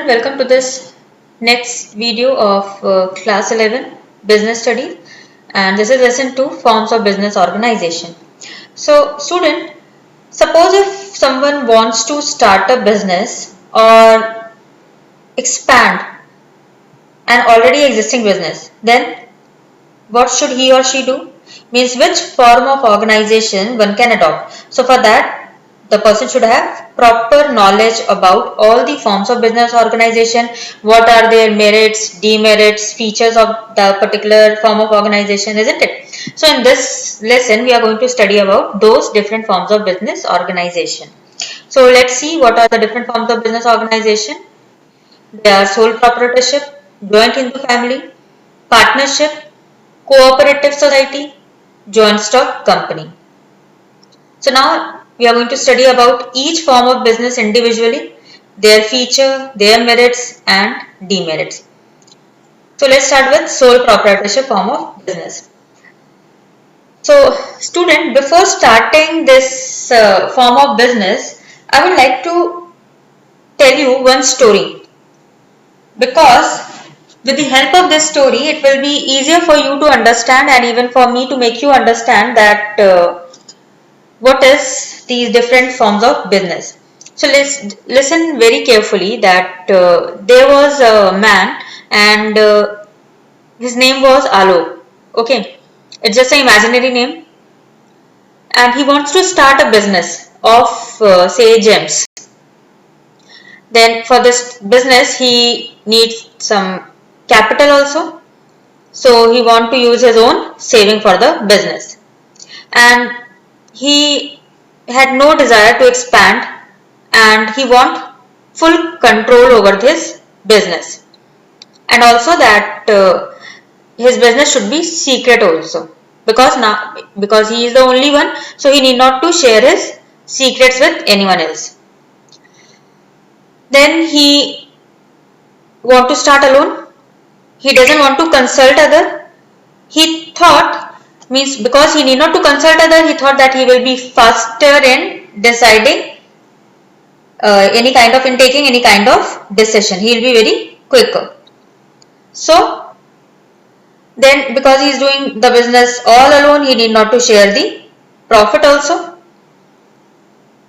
welcome to this next video of class 11 business studies, and this is lesson 2 forms of business organization. So student, suppose if someone wants to start a business or expand an already existing business, then what should he or she do? Means which form of organization one can adopt. So for that, the person should have proper knowledge about all the forms of business organization, what are their merits, demerits, features of the particular form of organization, isn't it? So in this lesson, we are going to study about those different forms of business organization. So let's see what are the different forms of business organization. They are sole proprietorship, joint Hindu family, partnership, cooperative society, joint stock company. So now we are going to study about each form of business individually, their feature, their merits and demerits. So let's start with sole proprietorship form of business. So student, before starting this form of business, I would like to tell you one story, because with the help of this story, it will be easier for you to understand and even for me to make you understand that what is these different forms of business. So let's listen very carefully that there was a man and his name was Alok. Okay, it's just an imaginary name, and he wants to start a business of say gems. Then for this business he needs some capital also, so he want to use his own saving for the business, and he had no desire to expand and he want full control over this business, and also that his business should be secret also, because he is the only one, so he need not to share his secrets with anyone else. Then he want to start alone. He doesn't want to consult other. He thought, means because he need not to consult other, he thought that he will be faster in deciding taking any kind of decision. He will be very quicker. So then because he is doing the business all alone, he need not to share the profit also.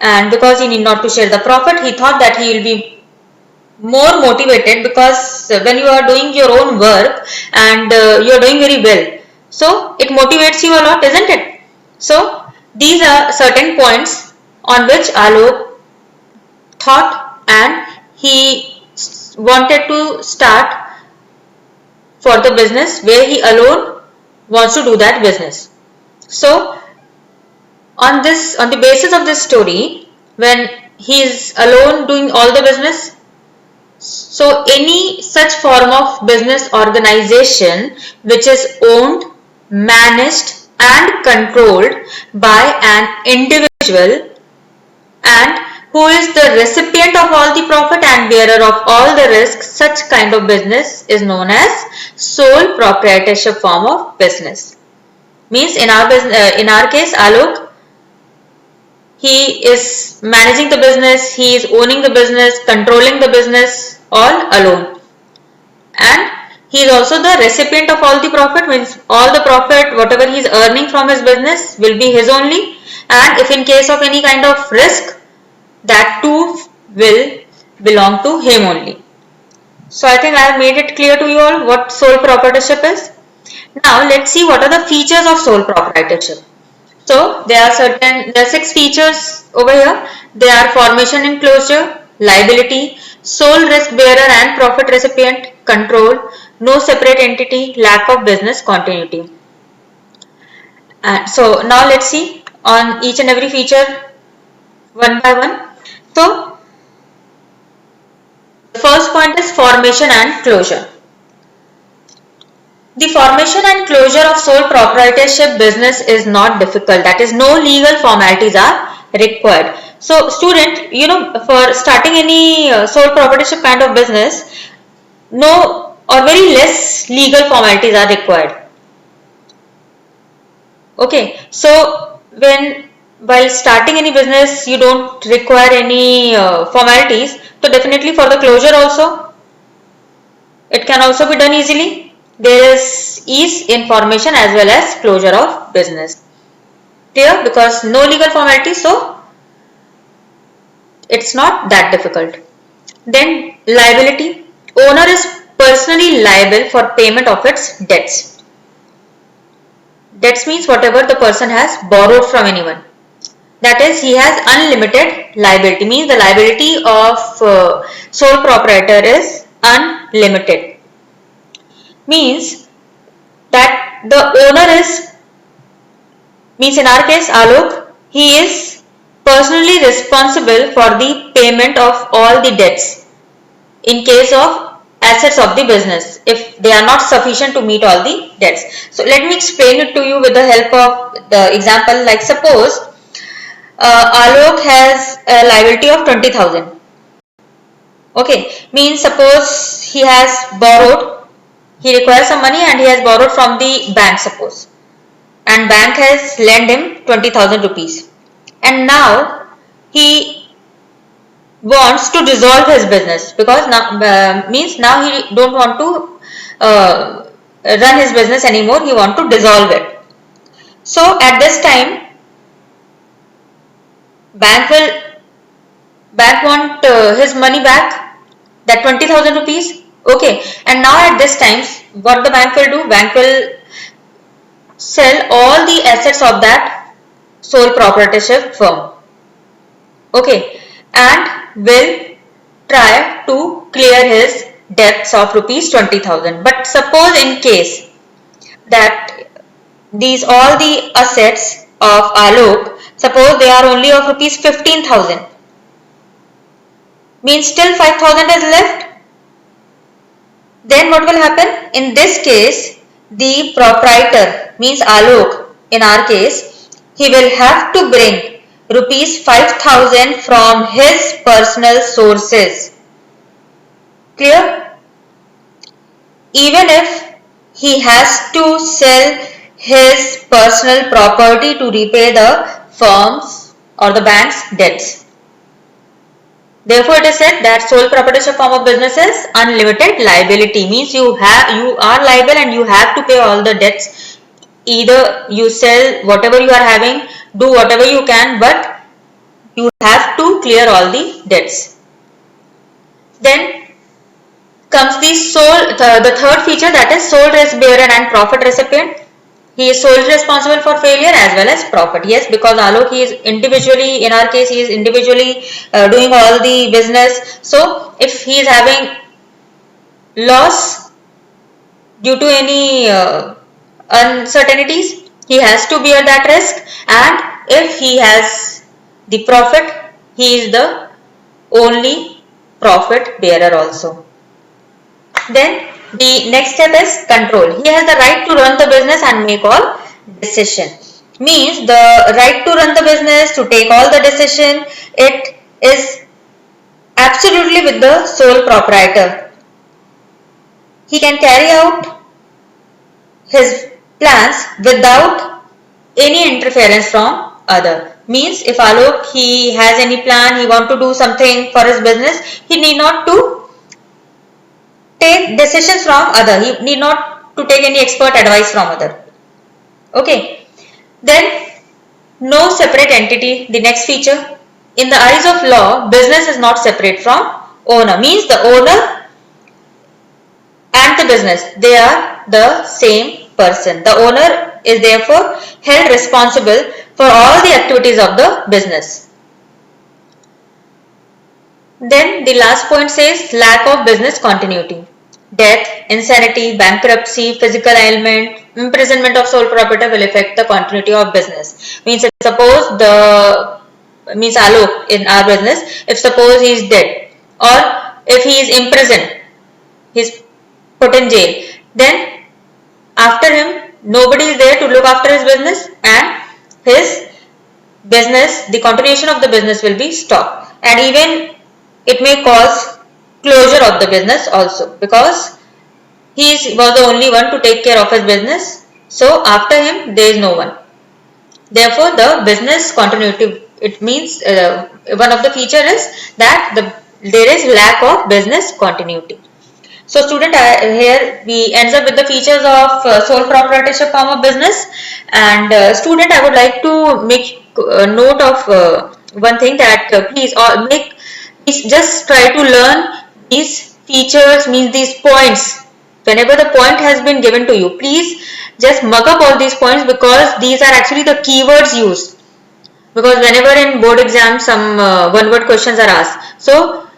And because he need not to share the profit, he thought that he will be more motivated, because when you are doing your own work and you are doing very well, so it motivates you a lot, isn't it? So these are certain points on which Alok thought, and he wanted to start for the business where he alone wants to do that business. So on the basis of this story, when he is alone doing all the business, so any such form of business organization which is owned, managed and controlled by an individual, and who is the recipient of all the profit and bearer of all the risk, such kind of business is known as sole proprietorship form of business. Means in our case, Alok, he is managing the business, he is owning the business, controlling the business all alone, and he is also the recipient of all the profit. Means all the profit whatever he is earning from his business will be his only, and if in case of any kind of risk, that too will belong to him only. So I think I have made it clear to you all what sole proprietorship is. Now let's see what are the features of sole proprietorship. So there are 6 features over here. They are formation and closure, liability, sole risk bearer and profit recipient, control, no separate entity, lack of business continuity. And so now let's see on each and every feature one by one. So the first point is formation and closure. The formation and closure of sole proprietorship business is not difficult. That is, no legal formalities are required. So student, for starting any sole proprietorship kind of business, no or very less legal formalities are required. Okay, so while starting any business, you don't require any formalities. So definitely for the closure also, it can also be done easily. There is ease in formation as well as closure of business. Clear? Because no legal formality, so it's not that difficult. Then liability. Owner is personally liable for payment of its debts. Debts means whatever the person has borrowed from anyone. That is, he has unlimited liability. Means the liability of sole proprietor is unlimited. Means that the owner is, means in our case Alok, he is personally responsible for the payment of all the debts in case of assets of the business if they are not sufficient to meet all the debts. So let me explain it to you with the help of the example. Like suppose Alok has a liability of 20,000. Okay, means suppose he has borrowed, he requires some money and he has borrowed from the bank suppose, and bank has lent him 20,000 rupees, and now he wants to dissolve his business because now means now he don't want to run his business anymore, he want to dissolve it. So at this time bank want his money back, that 20,000 rupees. Okay, and now at this time what the bank will do, bank will sell all the assets of that sole proprietorship firm. Okay, and will try to clear his debts of rupees 20,000. But suppose in case that these all the assets of Alok, suppose they are only of rupees 15,000, means still 5,000 is left. Then what will happen? In this case, the proprietor, means Alok in our case, he will have to bring rupees 5,000 from his personal sources. Clear? Even if he has to sell his personal property to repay the firm's or the bank's debts. Therefore, it is said that sole proprietorship form of business is unlimited liability. Means you are liable and you have to pay all the debts. Either you sell whatever you are having, do whatever you can, but you have to clear all the debts. Then comes the third feature, that is sole risk bearer and profit recipient. He is solely responsible for failure as well as profit. Yes, because Alok, he is individually, in our case, he is individually doing all the business. So if he is having loss due to any uncertainties, he has to bear that risk, and if he has the profit, he is the only profit bearer also. Then the next step is control. He has the right to run the business and make all decision. Means the right to run the business, to take all the decision, it is absolutely with the sole proprietor. He can carry out his plans without any interference from other. Means if Alok, he has any plan, he want to do something for his business, he need not to take decisions from other, he need not to take any expert advice from other. Okay, then no separate entity. The next feature, in the eyes of law, business is not separate from owner. Means the owner and the business, they are the same person. The owner is therefore held responsible for all the activities of the business. Then the last point says lack of business continuity. Death, insanity, bankruptcy, physical ailment, imprisonment of sole proprietor will affect the continuity of business. Means if suppose means Alok in our business, if suppose he is dead or if he is imprisoned, he is put in jail, then after him nobody is there to look after his business, and his business, the continuation of the business will be stopped, and even it may cause closure of the business also, because he was the only one to take care of his business. So after him there is no one. Therefore the business continuity, it means one of the feature is that the there is lack of business continuity. So student, here we ends up with the features of sole proprietorship form of business. And student, I would like to make note of one thing, that please just try to learn these features, means these points. Whenever the point has been given to you, please just mug up all these points, because these are actually the keywords used. Because whenever in board exams some one word questions are asked, so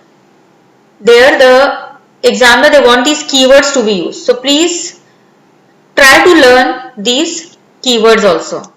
there the examiner, they want these keywords to be used. So please try to learn these keywords also.